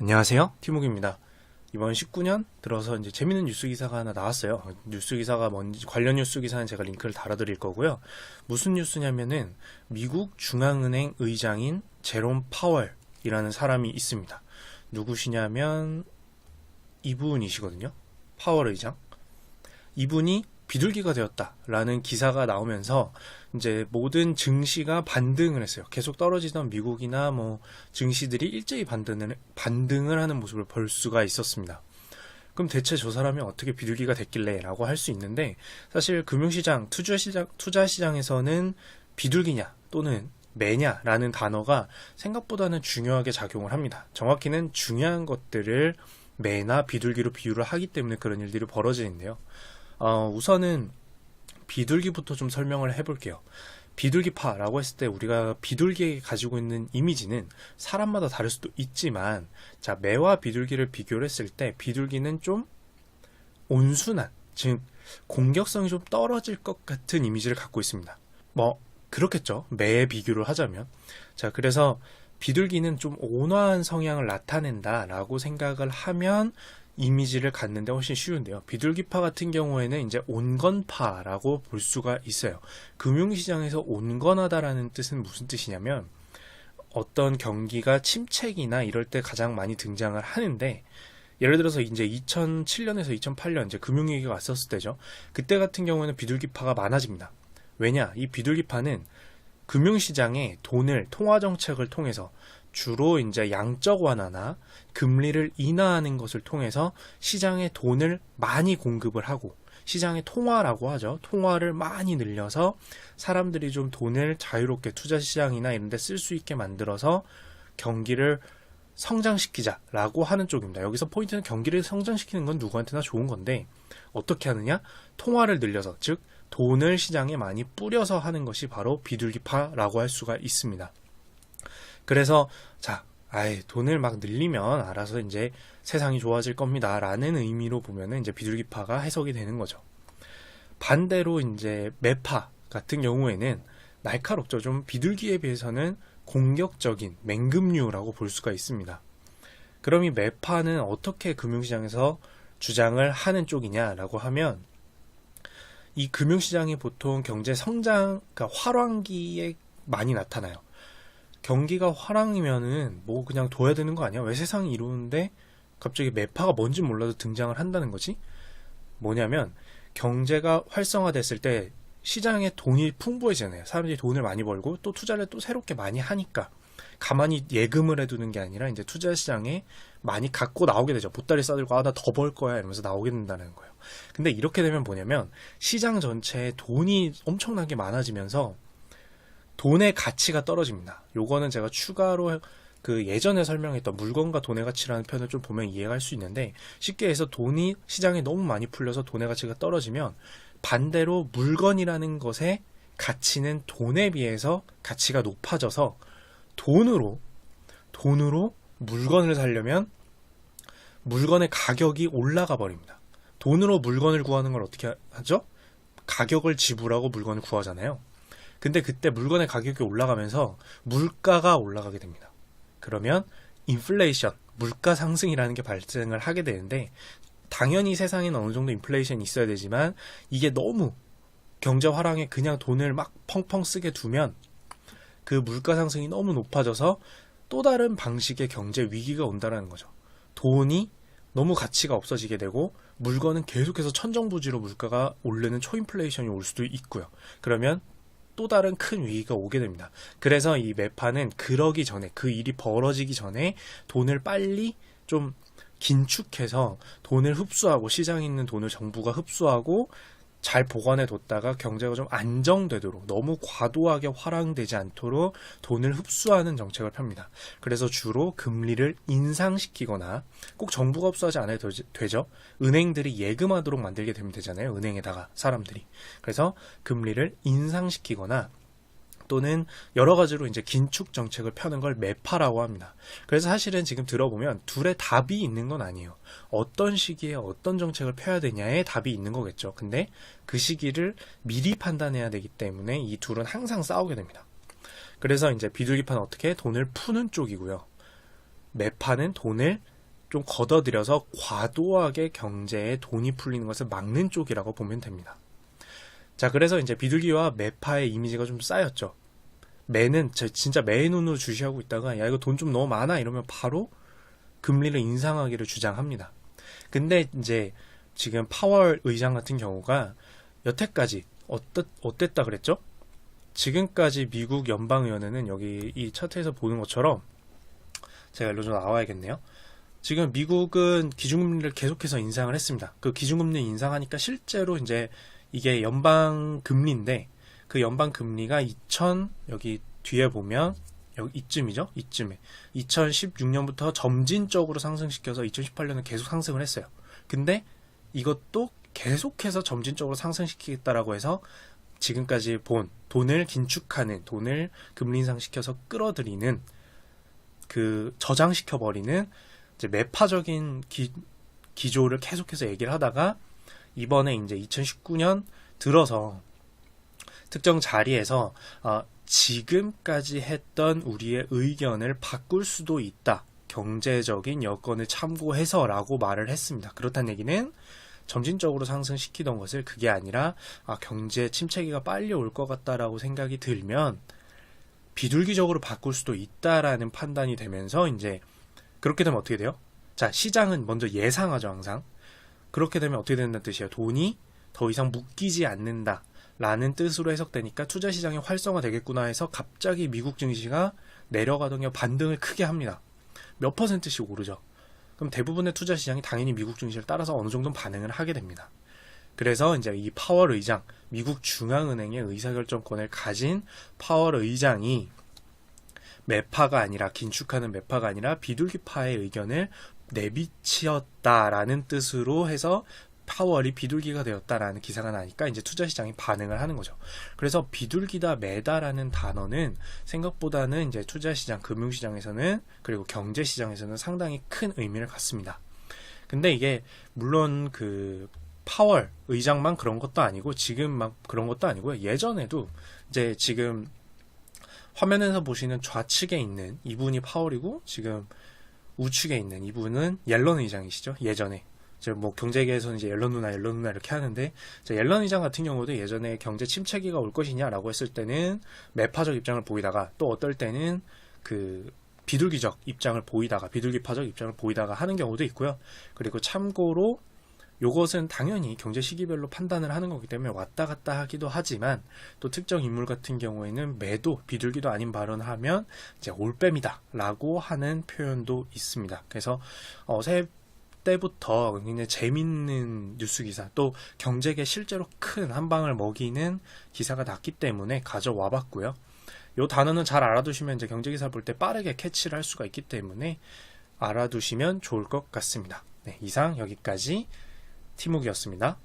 안녕하세요. 티목입니다. 이번 19년 들어서 이제 재밌는 뉴스 기사가 하나 나왔어요. 뉴스 기사가 뭔지, 관련 뉴스 기사는 제가 링크를 달아드릴 거고요. 무슨 뉴스냐면은 미국 중앙은행 의장인 제롬 파월이라는 사람이 있습니다. 누구시냐면 이분이시거든요. 파월 의장. 이분이 비둘기가 되었다라는 기사가 나오면서 이제 모든 증시가 반등을 했어요. 계속 떨어지던 미국이나 증시들이 일제히 반등을 하는 모습을 볼 수가 있었습니다. 그럼 대체 저 사람이 어떻게 비둘기가 됐길래 라고 할 수 있는데, 사실 금융시장, 투자시장에서는 비둘기냐 또는 매냐라는 단어가 생각보다는 중요하게 작용을 합니다. 정확히는 중요한 것들을 매나 비둘기로 비유를 하기 때문에 그런 일들이 벌어지는데요. 우선은 비둘기부터 좀 설명을 해볼게요. 비둘기파라고 했을 때 우리가 비둘기에게 가지고 있는 이미지는 사람마다 다를 수도 있지만, 자, 매와 비둘기를 비교를 했을 때 비둘기는 좀 온순한, 즉 공격성이 좀 떨어질 것 같은 이미지를 갖고 있습니다. 그렇겠죠. 매에 비교를 하자면. 자, 그래서 비둘기는 좀 온화한 성향을 나타낸다라고 생각을 하면 이미지를 갖는데 훨씬 쉬운데요. 비둘기파 같은 경우에는 이제 온건파라고 볼 수가 있어요. 금융시장에서 온건하다라는 뜻은 무슨 뜻이냐면, 어떤 경기가 침체기나 이럴 때 가장 많이 등장을 하는데, 예를 들어서 이제 2007년에서 2008년 이제 금융위기가 왔었을 때죠. 그때 같은 경우에는 비둘기파가 많아집니다. 왜냐? 이 비둘기파는 금융시장에 돈을, 통화정책을 통해서 주로 이제 양적 완화나 금리를 인하하는 것을 통해서 시장에 돈을 많이 공급을 하고, 시장의 통화라고 하죠. 통화를 많이 늘려서 사람들이 좀 돈을 자유롭게 투자시장이나 이런 데 쓸 수 있게 만들어서 경기를 성장시키자라고 하는 쪽입니다. 여기서 포인트는 경기를 성장시키는 건 누구한테나 좋은 건데, 어떻게 하느냐? 통화를 늘려서, 즉 돈을 시장에 많이 뿌려서 하는 것이 바로 비둘기파라고 할 수가 있습니다. 그래서 돈을 막 늘리면 알아서 이제 세상이 좋아질 겁니다 라는 의미로 보면은 이제 비둘기파가 해석이 되는 거죠. 반대로 이제 매파 같은 경우에는 날카롭죠. 좀 비둘기에 비해서는 공격적인 맹금류라고 볼 수가 있습니다. 그럼 이 매파는 어떻게 금융시장에서 주장을 하는 쪽이냐라고 하면, 이 금융시장이 보통 경제 성장, 그러니까 활황기에 많이 나타나요. 경기가 화랑이면은 그냥 둬야 되는 거 아니야? 왜 세상이 이러는데 갑자기 매파가 뭔지 몰라도 등장을 한다는 거지? 뭐냐면, 경제가 활성화됐을 때 시장에 돈이 풍부해지잖아요. 사람들이 돈을 많이 벌고 또 투자를 또 새롭게 많이 하니까 가만히 예금을 해두는 게 아니라 이제 투자시장에 많이 갖고 나오게 되죠. 보따리 싸들고 나 더 벌 거야 이러면서 나오게 된다는 거예요. 근데 이렇게 되면 뭐냐면, 시장 전체에 돈이 엄청나게 많아지면서 돈의 가치가 떨어집니다. 요거는 제가 추가로 그 예전에 설명했던 물건과 돈의 가치라는 편을 좀 보면 이해할 수 있는데, 쉽게 해서 돈이 시장에 너무 많이 풀려서 돈의 가치가 떨어지면, 반대로 물건이라는 것의 가치는 돈에 비해서 가치가 높아져서 돈으로 물건을 사려면 물건의 가격이 올라가 버립니다. 돈으로 물건을 구하는 걸 어떻게 하죠? 가격을 지불하고 물건을 구하잖아요. 근데 그때 물건의 가격이 올라가면서 물가가 올라가게 됩니다. 그러면 인플레이션, 물가 상승이라는 게 발생을 하게 되는데, 당연히 세상에는 어느 정도 인플레이션이 있어야 되지만, 이게 너무 경제 화랑에 그냥 돈을 막 펑펑 쓰게 두면 그 물가 상승이 너무 높아져서 또 다른 방식의 경제 위기가 온다는 거죠. 돈이 너무 가치가 없어지게 되고 물건은 계속해서 천정부지로 물가가 오르는 초인플레이션이 올 수도 있고요. 그러면 또 다른 큰 위기가 오게 됩니다. 그래서 이 매파는 그러기 전에, 그 일이 벌어지기 전에 돈을 빨리 좀 긴축해서 돈을 흡수하고, 시장에 있는 돈을 정부가 흡수하고 잘 보관해 뒀다가 경제가 좀 안정되도록, 너무 과도하게 화랑되지 않도록 돈을 흡수하는 정책을 펴니다. 그래서 주로 금리를 인상시키거나, 꼭 정부가 흡수하지 않아도 되죠. 은행들이 예금하도록 만들게 되면 되잖아요. 은행에다가 사람들이. 그래서 금리를 인상시키거나 또는 여러 가지로 이제 긴축 정책을 펴는 걸 매파라고 합니다. 그래서 사실은 지금 들어보면 둘의 답이 있는 건 아니에요. 어떤 시기에 어떤 정책을 펴야 되냐에 답이 있는 거겠죠. 근데 그 시기를 미리 판단해야 되기 때문에 이 둘은 항상 싸우게 됩니다. 그래서 이제 비둘기파는 어떻게 돈을 푸는 쪽이고요. 매파는 돈을 좀 걷어들여서 과도하게 경제에 돈이 풀리는 것을 막는 쪽이라고 보면 됩니다. 자, 그래서 이제 비둘기와 매파의 이미지가 좀 쌓였죠. 매는 진짜 매의 눈으로 주시하고 있다가 야, 이거 돈 좀 너무 많아 이러면 바로 금리를 인상하기를 주장합니다. 근데 이제 지금 파월 의장 같은 경우가 여태까지 어땠다 그랬죠? 지금까지 미국 연방위원회는 여기 이 차트에서 보는 것처럼 제가 일로 좀 나와야겠네요. 지금 미국은 기준금리를 계속해서 인상을 했습니다. 그 기준금리 인상하니까 실제로 이제 이게 연방금리인데 그 연방금리가 여기 뒤에 보면 여기 이쯤이죠? 이쯤에 2016년부터 점진적으로 상승시켜서 2018년은 계속 상승을 했어요. 근데 이것도 계속해서 점진적으로 상승시키겠다라고 해서 지금까지 본 돈을 긴축하는, 돈을 금리 인상시켜서 끌어들이는, 그 저장시켜버리는 이제 매파적인 기조를 계속해서 얘기를 하다가 이번에 이제 2019년 들어서 특정 자리에서 지금까지 했던 우리의 의견을 바꿀 수도 있다. 경제적인 여건을 참고해서 라고 말을 했습니다. 그렇다는 얘기는 점진적으로 상승시키던 것을 그게 아니라 경제 침체기가 빨리 올 것 같다라고 생각이 들면 비둘기적으로 바꿀 수도 있다라는 판단이 되면서 이제 그렇게 되면 어떻게 돼요? 자, 시장은 먼저 예상하죠, 항상. 그렇게 되면 어떻게 된다는 뜻이에요? 돈이 더 이상 묶이지 않는다 라는 뜻으로 해석되니까 투자시장이 활성화되겠구나 해서 갑자기 미국 증시가 내려가던 게 반등을 크게 합니다. 몇 %씩 오르죠. 그럼 대부분의 투자시장이 당연히 미국 증시를 따라서 어느 정도 반응을 하게 됩니다. 그래서 이제 이 파월 의장, 미국 중앙은행의 의사결정권을 가진 파월 의장이 매파가 아니라, 긴축하는 매파가 아니라 비둘기파의 의견을 내비치었다라는 뜻으로 해서 파월이 비둘기가 되었다라는 기사가 나니까 이제 투자시장이 반응을 하는 거죠. 그래서 비둘기다 매다라는 단어는 생각보다는 이제 투자시장, 금융시장에서는 그리고 경제시장에서는 상당히 큰 의미를 갖습니다. 근데 이게 물론 그 파월 의장만 그런 것도 아니고 지금 막 그런 것도 아니고요. 예전에도 이제 지금 화면에서 보시는 좌측에 있는 이분이 파월이고 지금 우측에 있는 이분은 옐런 의장이시죠. 예전에 뭐 경제계에서는 이제 옐런 누나 이렇게 하는데, 옐런 의장 같은 경우도 예전에 경제 침체기가 올 것이냐라고 했을 때는 매파적 입장을 보이다가 또 어떨 때는 그 비둘기적 입장을 보이다가 비둘기파적 입장을 보이다가 하는 경우도 있고요. 그리고 참고로 요것은 당연히 경제 시기별로 판단을 하는 거기 때문에 왔다 갔다 하기도 하지만 또 특정 인물 같은 경우에는 매도, 비둘기도 아닌 발언을 하면 이제 올빼미다 라고 하는 표현도 있습니다. 그래서 새해 때부터 굉장히 재밌는 뉴스 기사, 또 경제계 실제로 큰 한 방을 먹이는 기사가 났기 때문에 가져와 봤고요. 요 단어는 잘 알아두시면 이제 경제 기사 볼 때 빠르게 캐치를 할 수가 있기 때문에 알아두시면 좋을 것 같습니다. 네, 이상 여기까지 티묵이었습니다.